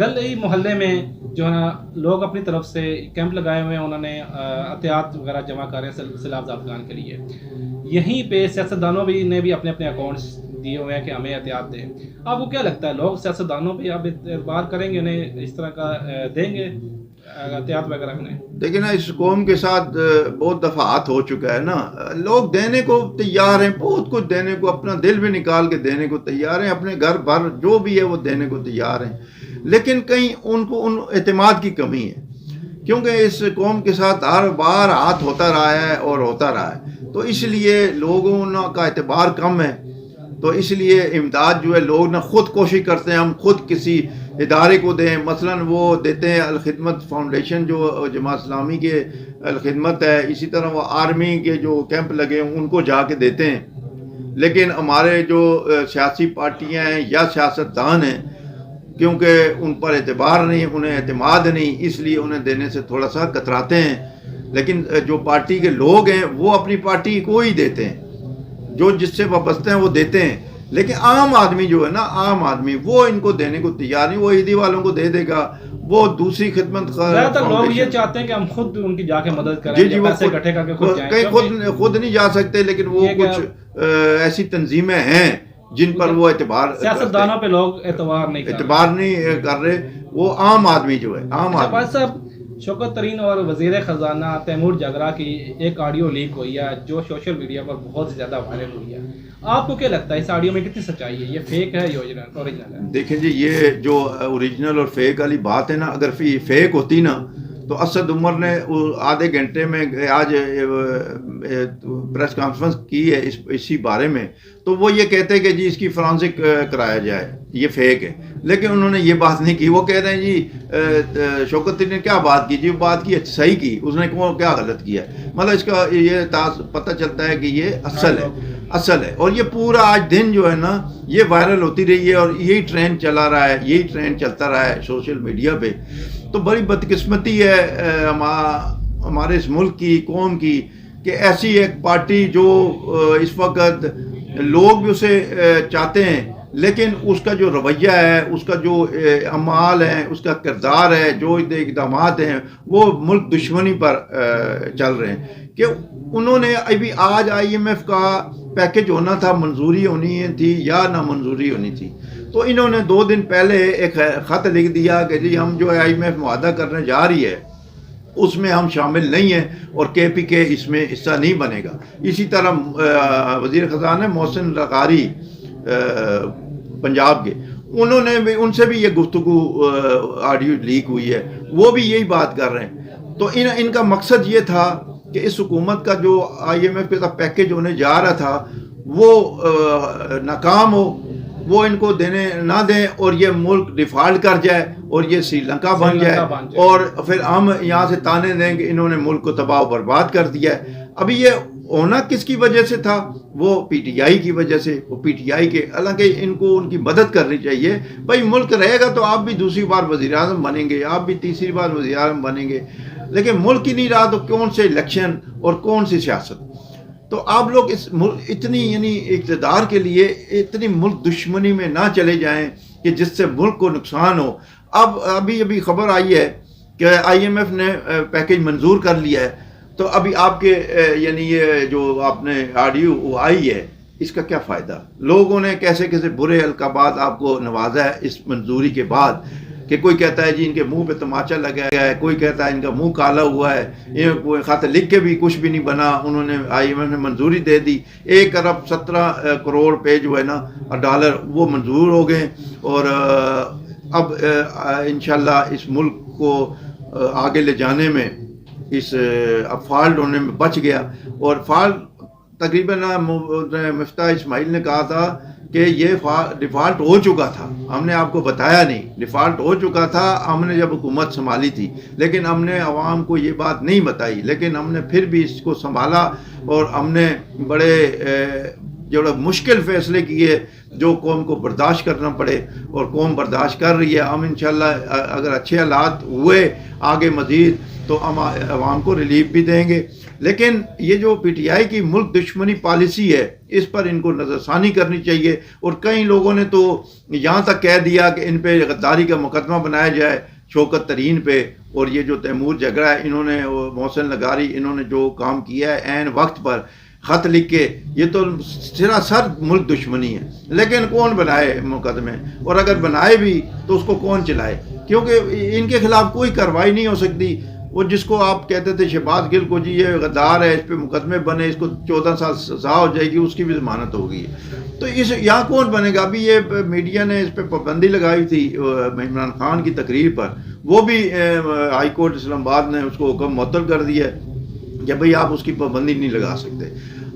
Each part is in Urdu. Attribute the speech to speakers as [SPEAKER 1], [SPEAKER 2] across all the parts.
[SPEAKER 1] گلی محلے میں جو ہے نا لوگ اپنی طرف سے کیمپ لگائے ہوئے ہیں، انہوں نے احتیاط وغیرہ جمع کر رہے ہیں سیلاب زدگان کے لیے. یہیں پہ سیاستدانوں نے بھی اپنے اپنے اکاؤنٹس دیے ہوئے ہیں کہ ہمیں احتیاط دیں. آپ کو کیا لگتا ہے لوگ سیاستدانوں پہ اب اعتبار کریں گے، انہیں اس طرح کا دیں گے احتیاط وغیرہ انہیں؟
[SPEAKER 2] دیکھیں نا، اس قوم کے ساتھ بہت دفعات ہو چکا ہے نا. لوگ دینے کو تیار ہیں، بہت کچھ دینے کو، اپنا دل بھی نکال کے دینے کو تیار ہیں، اپنے گھر بھر جو بھی ہے وہ دینے کو تیار ہیں. لیکن کہیں ان کو اعتماد کی کمی ہے، کیونکہ اس قوم کے ساتھ ہر بار ہاتھ ہوتا رہا ہے اور ہوتا رہا ہے، تو اس لیے لوگوں کا اعتبار کم ہے. تو اس لیے امداد جو ہے لوگ نہ خود کوشش کرتے ہیں ہم خود کسی ادارے کو دیں. مثلا وہ دیتے ہیں الخدمت فاؤنڈیشن جو جماعت اسلامی کے الخدمت ہے، اسی طرح وہ آرمی کے جو کیمپ لگے ہیں ان کو جا کے دیتے ہیں. لیکن ہمارے جو سیاسی پارٹیاں ہیں یا سیاستدان ہیں، کیونکہ ان پر اعتبار نہیں، انہیں اعتماد نہیں، اس لیے انہیں دینے سے تھوڑا سا کتراتے ہیں. لیکن جو پارٹی کے لوگ ہیں وہ اپنی پارٹی کو ہی دیتے ہیں، جو جس سے وابستہ ہیں وہ دیتے ہیں. لیکن عام آدمی جو ہے نا، عام آدمی وہ ان کو دینے کو تیار نہیں. وہ عیدی والوں کو دے دے گا، وہ دوسری خدمت
[SPEAKER 1] زیادہ تر لوگ یہ چاہتے ہیں کہ ہم خود ان کی جا کے مدد کریں.
[SPEAKER 2] جی وہ
[SPEAKER 1] پیسے اکٹھے کر کے خود جائیں.
[SPEAKER 2] کہیں خود نہیں جا سکتے، لیکن وہ کچھ ایسی تنظیمیں ہیں جن پر وہ اعتبار،
[SPEAKER 1] سیاستدانوں پہ لوگ اعتبار نہیں
[SPEAKER 2] کر رہے. وہ عام آدمی جو ہے، عام آدمی.
[SPEAKER 1] صاحب، شوکت ترین اور وزیر خزانہ تیمور جگرا کی ایک آڈیو لیک ہوئی ہے جو سوشل میڈیا پر بہت زیادہ وائرل ہوئی ہے. آپ کو کیا لگتا ہے اس آڈیو میں کتنی سچائی ہے؟ یہ فیک ہے یا اوریجنل ہے؟
[SPEAKER 2] دیکھیں جی، یہ جو اوریجنل اور فیک والی بات ہے نا، اگر فیک ہوتی نا تو اسد عمر نے آدھے گھنٹے میں آج پریس کانفرنس کی ہے اسی بارے میں، تو وہ یہ کہتے کہ جی اس کی فرانسک کرایا جائے، یہ فیک ہے. لیکن انہوں نے یہ بات نہیں کی. وہ کہہ رہے ہیں جی شوکت نے کیا بات کی، جی وہ بات کی صحیح کی، اس نے کیا غلط کیا. مطلب اس کا یہ پتہ چلتا ہے کہ یہ اصل ہے. اور یہ پورا آج دن جو ہے نا یہ وائرل ہوتی رہی ہے اور یہی ٹرینڈ چلا رہا ہے، یہی ٹرینڈ چلتا رہا ہے سوشل میڈیا پہ. تو بڑی بدقسمتی ہے ہمارے اس ملک کی، قوم کی، کہ ایسی ایک پارٹی جو اس وقت لوگ بھی اسے چاہتے ہیں، لیکن اس کا جو رویہ ہے، اس کا جو اعمال ہے، اس کا کردار ہے، جو اقدامات ہیں، وہ ملک دشمنی پر چل رہے ہیں. کہ انہوں نے ابھی آج IMF کا پیکج ہونا تھا، منظوری ہونی تھی یا نہ منظوری ہونی تھی، تو انہوں نے 2 دن پہلے ایک خط لکھ دیا کہ جی ہم جو IMF معاہدہ کرنے جا رہی ہے اس میں ہم شامل نہیں ہیں اور KPK اس میں حصہ نہیں بنے گا. اسی طرح وزیر خزانہ محسن لغاری پنجاب کے، انہوں نے بھی، ان سے بھی یہ گفتگو آڈیو لیک ہوئی ہے، وہ بھی یہی بات کر رہے ہیں. تو ان کا مقصد یہ تھا کہ اس حکومت کا جو IMF کا پیکج ہونے جا رہا تھا وہ ناکام ہو، وہ ان کو دینے نہ دیں اور یہ ملک ڈیفالٹ کر جائے اور یہ سری لنکا بن جائے اور پھر ہم یہاں سے تانے دیں کہ انہوں نے ملک کو تباہ و برباد کر دیا ہے. ابھی یہ ہونا کس کی وجہ سے تھا؟ وہ PTI کی وجہ سے. وہ PTI کے، حالانکہ ان کو ان کی مدد کرنی چاہیے. بھائی ملک رہے گا تو آپ بھی دوسری بار وزیر اعظم بنیں گے، آپ بھی تیسری بار وزیر اعظم بنیں گے. لیکن ملک ہی نہیں رہا تو کون سے الیکشن اور کون سی سیاست؟ تو آپ لوگ اس اتنی یعنی اقتدار کے لیے اتنی ملک دشمنی میں نہ چلے جائیں کہ جس سے ملک کو نقصان ہو. ابھی خبر آئی ہے کہ IMF نے پیکج منظور کر لیا ہے. تو ابھی آپ کے یعنی یہ جو آپ نے آڈیو آئی ہے اس کا کیا فائدہ؟ لوگوں نے کیسے برے القابات آپ کو نوازا ہے اس منظوری کے بعد، کہ کوئی کہتا ہے جی ان کے منہ پہ تماچا لگا گیا ہے، کوئی کہتا ہے ان کا منہ کالا ہوا ہے، یہ کوئی خط لکھ کے بھی کچھ بھی نہیں بنا. انہوں نے IMF نے منظوری دے دی. 1 ارب 17 کروڑ پہ جو ہے نا ڈالر وہ منظور ہو گئے. اور اب انشاءاللہ اس ملک کو آگے لے جانے میں اب فالٹ ہونے میں بچ گیا. اور فالٹ تقریباً مفتاح اسماعیل نے کہا تھا کہ یہ ڈیفالٹ ہو چکا تھا، ہم نے آپ کو بتایا نہیں، ڈیفالٹ ہو چکا تھا ہم نے جب حکومت سنبھالی تھی، لیکن ہم نے عوام کو یہ بات نہیں بتائی. لیکن ہم نے پھر بھی اس کو سنبھالا اور ہم نے بڑے جو مشکل فیصلے کیے جو قوم کو برداشت کرنا پڑے، اور قوم برداشت کر رہی ہے. ہم انشاءاللہ اگر اچھے حالات ہوئے آگے مزید تو ہم عوام کو ریلیف بھی دیں گے. لیکن یہ جو پی ٹی آئی کی ملک دشمنی پالیسی ہے اس پر ان کو نظر ثانی کرنی چاہیے. اور کئی لوگوں نے تو یہاں تک کہہ دیا کہ ان پہ غداری کا مقدمہ بنایا جائے شوکت ترین پہ. اور یہ جو تیمور جھگڑا ہے انہوں نے، محسن لغاری، انہوں نے جو کام کیا ہے عین وقت پر خط لکھ کے، یہ تو سراسر ملک دشمنی ہے. لیکن کون بنائے مقدمے، اور اگر بنائے بھی تو اس کو کون چلائے؟ کیونکہ ان کے خلاف کوئی کارروائی نہیں ہو سکتی. وہ جس کو آپ کہتے تھے شہباز گل کو جی یہ غدار ہے، اس پہ مقدمے بنے، اس کو 14 سال سزا ہو جائے گی، اس کی بھی ضمانت ہوگی. تو اس یہاں کون بنے گا؟ ابھی یہ میڈیا نے اس پہ پابندی لگائی تھی عمران خان کی تقریر پر، وہ بھی ہائی کورٹ اسلام آباد نے اس کو حکم معطل کر دیا کہ بھئی آپ اس کی پابندی نہیں لگا سکتے.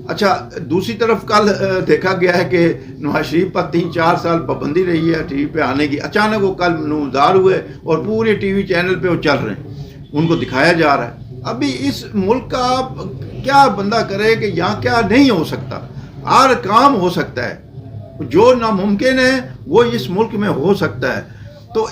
[SPEAKER 2] اچھا، دوسری طرف کل دیکھا گیا ہے کہ نواز شریف پر 3-4 سال پابندی رہی ہے ٹی وی پہ آنے کی. اچانک وہ کل نمودار ہوئے اور پورے ٹی وی چینل پہ وہ چل رہے ہیں، ان کو دکھایا جا رہا ہے. ابھی اس ملک کا کیا بندہ کرے کہ یہاں کیا نہیں ہو سکتا؟ ہر کام ہو سکتا ہے، جو ناممکن ہے وہ اس ملک میں ہو سکتا ہے. تو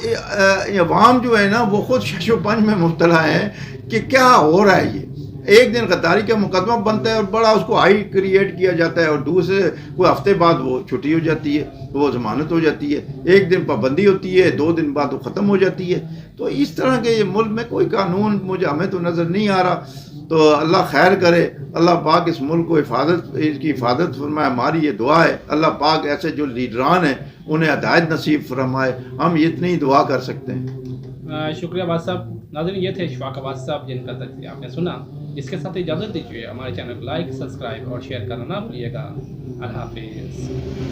[SPEAKER 2] عوام جو ہے نا وہ خود شش و پنج میں مبتلا ہے کہ کیا ہو رہا ہے. یہ ایک دن غداری کا مقدمہ بنتا ہے اور بڑا اس کو ہائی کریٹ کیا جاتا ہے، اور دوسرے کوئی ہفتے بعد وہ چھٹی ہو جاتی ہے، وہ ضمانت ہو جاتی ہے. ایک دن پابندی ہوتی ہے، 2 دن بعد وہ ختم ہو جاتی ہے. تو اس طرح کے ملک میں کوئی قانون ہمیں تو نظر نہیں آ رہا. تو اللہ خیر کرے، اللہ پاک اس ملک کو اس کی حفاظت فرمائے. ہماری یہ دعا ہے اللہ پاک ایسے جو لیڈران ہیں انہیں ہدایت نصیب فرمائے. ہم اتنی دعا کر سکتے ہیں.
[SPEAKER 1] شکریہ عباس صاحب. ناظرین، یہ تھے اشفاق عباس صاحب جن کا تجزیہ آپ نے سنا. اس کے ساتھ اجازت دیجیے. ہمارے چینل کو لائک، سبسکرائب اور شیئر کرنا نہ بھولیے گا. اللہ حافظ.